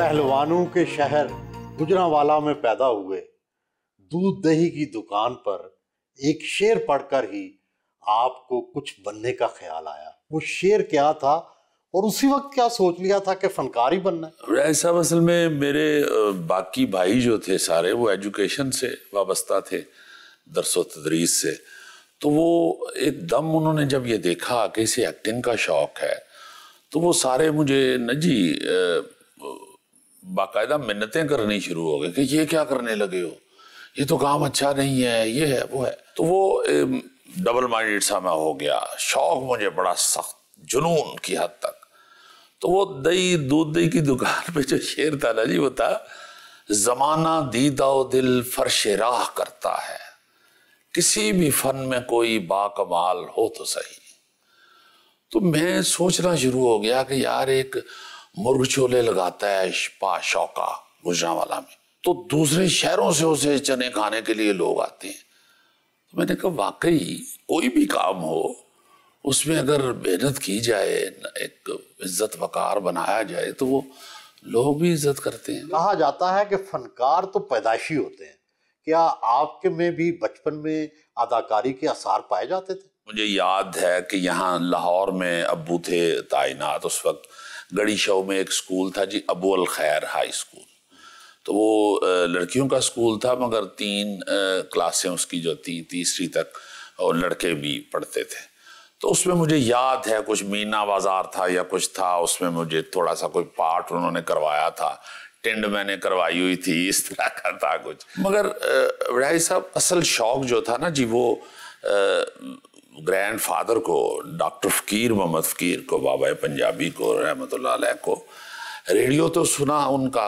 पहलवानों के शहर गुजरांवाला में पैदा हुए, दूध दही की दुकान पर एक शेर पढ़कर ही आपको कुछ बनने का ख्याल आया। वो शेर क्या था और उसी वक्त क्या सोच लिया था कि फनकार ही बनना है? ऐसा असल में मेरे बाकी भाई जो थे सारे वो एजुकेशन से वाबस्ता थे, दरसो तदरीस से। तो वो एकदम उन्होंने जब ये देखा कि इसे एक्टिंग का शौक है तो वो सारे मुझे न जी बाकायदा मिन्नतें करनी शुरू हो गई कि ये क्या करने लगे हो, ये तो काम अच्छा नहीं है, ये है वो है। तो वो डबल माइंडेड सा मैं हो गया, शौक मुझे बड़ा सख्त, जुनून की हद तक। तो वो दूध दही की दुकान पे जो शेर था ना जी, वो था जमाना दीदा दिल फर्श राह करता है, किसी भी फन में कोई बाकमाल हो तो सही। तो मैं सोचना शुरू हो गया कि यार एक मुर्ग छोले लगाता है शौका गुजरांवाला में, तो दूसरे शहरों से उसे चने खाने के लिए लोग आते हैं। तो मैंने कहा वाकई कोई भी काम हो उसमें अगर मेहनत की जाए, एक इज्जत वकार बनाया जाए तो वो लोग भी इज्जत करते हैं। कहा जाता है कि फनकार तो पैदाइशी होते हैं, क्या आपके में भी बचपन में अदाकारी के आसार पाए जाते थे? मुझे याद है कि यहाँ लाहौर में अब्बू थे तैनात, उस वक्त गड़ी शो में एक स्कूल था जी, अबू अल खैर हाई स्कूल। तो वो लड़कियों का स्कूल था, मगर 3 क्लासें उसकी जो थी, तीसरी तक, और लड़के भी पढ़ते थे। तो उसमें मुझे याद है कुछ मीना बाजार था या कुछ था, उसमें मुझे थोड़ा सा कोई पार्ट उन्होंने करवाया था, टिंड मैंने करवाई हुई थी, इस तरह का था कुछ। मगर भाई साहब असल शौक जो था ना जी, वो ग्रैंड फादर को, डॉक्टर फकीर मोहम्मद फकीर को, बाबा पंजाबी को रहमतुल्लाह अलैह को, रेडियो तो सुना उनका,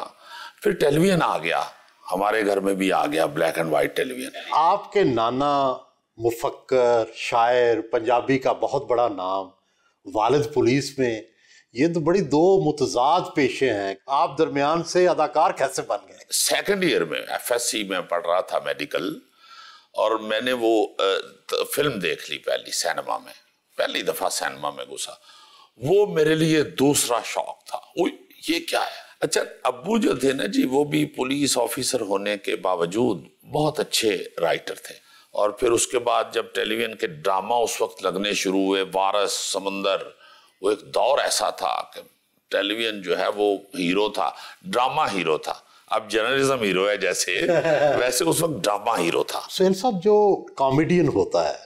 फिर टेलीविजन आ गया, हमारे घर में भी आ गया ब्लैक एंड वाइट टेलीविजन। आपके नाना मुफक्कर, शायर, पंजाबी का बहुत बड़ा नाम, वालिद पुलिस में, ये तो बड़ी 2 मुतजाद पेशे हैं। आप दरमियान से अदाकार कैसे बन गए? सेकंड ईयर में FSC में पढ़ रहा था मेडिकल, और मैंने वो फिल्म देख ली पहली सिनेमा में, पहली दफा सिनेमा में घुसा। वो मेरे लिए दूसरा शौक था। ये क्या है? अच्छा, अब्बू जो थे ना जी, वो भी पुलिस ऑफिसर होने के बावजूद बहुत अच्छे राइटर थे। और फिर उसके बाद जब टेलीविजन के ड्रामा उस वक्त लगने शुरू हुए, वारस, समंदर, वो एक दौर ऐसा था कि टेलीविजन जो है वो हीरो था, ड्रामा हीरो था। अब जर्नलिज्म हीरो है जैसे, वैसे उस वक्त ड्रामा हीरो था। सुहेल साहब, जो कॉमेडियन होता है,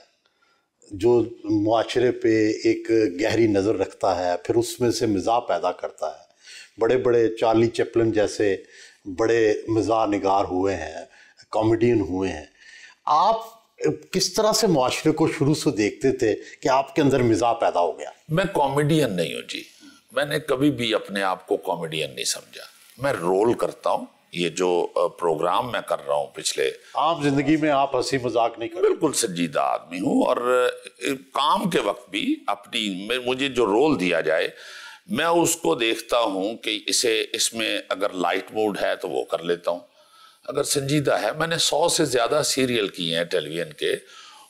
जो मुआशरे पे एक गहरी नज़र रखता है, फिर उसमें से मिजाह पैदा करता है, बड़े बड़े चार्ली चैपलिन जैसे बड़े मिजाह निगार हुए हैं, कॉमेडियन हुए हैं। आप किस तरह से मुआशरे को शुरू से देखते थे कि आपके अंदर मिजाह पैदा हो गया? मैं कॉमेडियन नहीं हूँ जी, मैंने कभी भी अपने आप को कॉमेडियन नहीं समझा। मैं रोल करता हूँ, ये जो प्रोग्राम मैं कर रहा हूँ पिछले, आम जिंदगी में आप हंसी मजाक नहीं करते? बिल्कुल संजीदा आदमी हूँ, और काम के वक्त भी अपनी, मुझे जो रोल दिया जाए मैं उसको देखता हूँ कि इसमें अगर लाइट मूड है तो वो कर लेता हूँ, अगर संजीदा है। मैंने 100 से ज्यादा सीरियल किए हैं टेलीविजन के,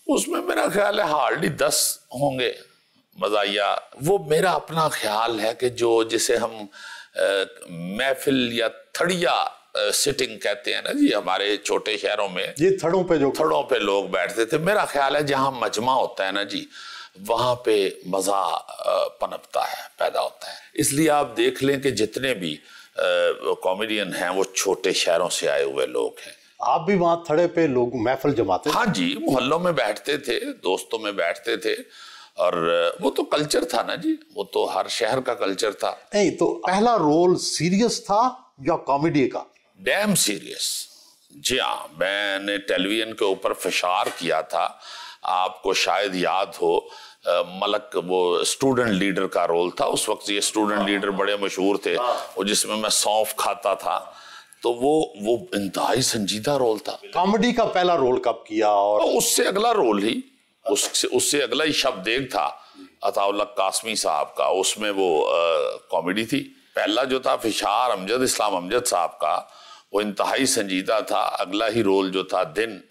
उसमें मेरा ख्याल है हार्डली 10 होंगे मज़ाहिया। वो मेरा अपना ख्याल है कि जो जिसे हम महफिल या थड़िया सिटिंग कहते हैं ना जी, हमारे छोटे शहरों में ये थड़ों पे लोग बैठते थे। मेरा ख्याल है जहाँ मजमा होता है ना जी, वहां पे मजा पनपता है, पैदा होता है। इसलिए आप देख लें कि जितने भी कॉमेडियन हैं वो छोटे शहरों से आए हुए लोग हैं। आप भी वहां थड़े पे लोग महफिल जमाते? हाँ जी, मोहल्लों में बैठते थे, दोस्तों में बैठते थे, और वो तो कल्चर था ना जी, वो तो हर शहर का कल्चर था। नहीं तो पहला रोल सीरियस था या कॉमेडी का? Dam serious. जी हाँ, मैंने टेलीविजन के ऊपर फिशार किया था, आपको शायद याद हो, मलक, वो स्टूडेंट लीडर का रोल था उस वक्त। ये स्टूडेंट लीडर बड़े मशहूर थे, वो जिसमें मैं सौंफ खाता था। तो वो इंतहाई संजीदा रोल था। कॉमेडी का पहला रोल कब किया? और उससे अगला रोल ही, उससे अगला ही शब्द एक था अताउल्लाह कासमी साहब का, उसमें वो कॉमेडी थी। पहला जो था फिशार अमजद इस्लाम अमजद साहब का, वो इंतहाई संजीदा था। अगला ही रोल जो था दिन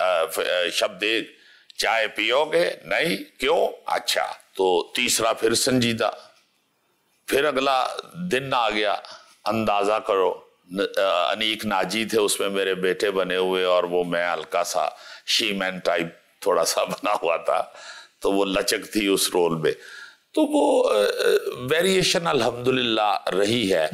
शब्द एक, चाय पियोगे? नहीं, क्यों? अच्छा। तो तीसरा फिर संजीदा, फिर अगला दिन आ गया, अंदाजा करो, انیک ناجی تھے اس میں میرے بیٹے بنے ہوئے، اور وہ میں ہلکا سا شی مین ٹائپ تھوڑا سا بنا ہوا تھا، تو وہ لچک تھی اس رول میں. تو وہ ویریشن الحمدللہ رہی ہے.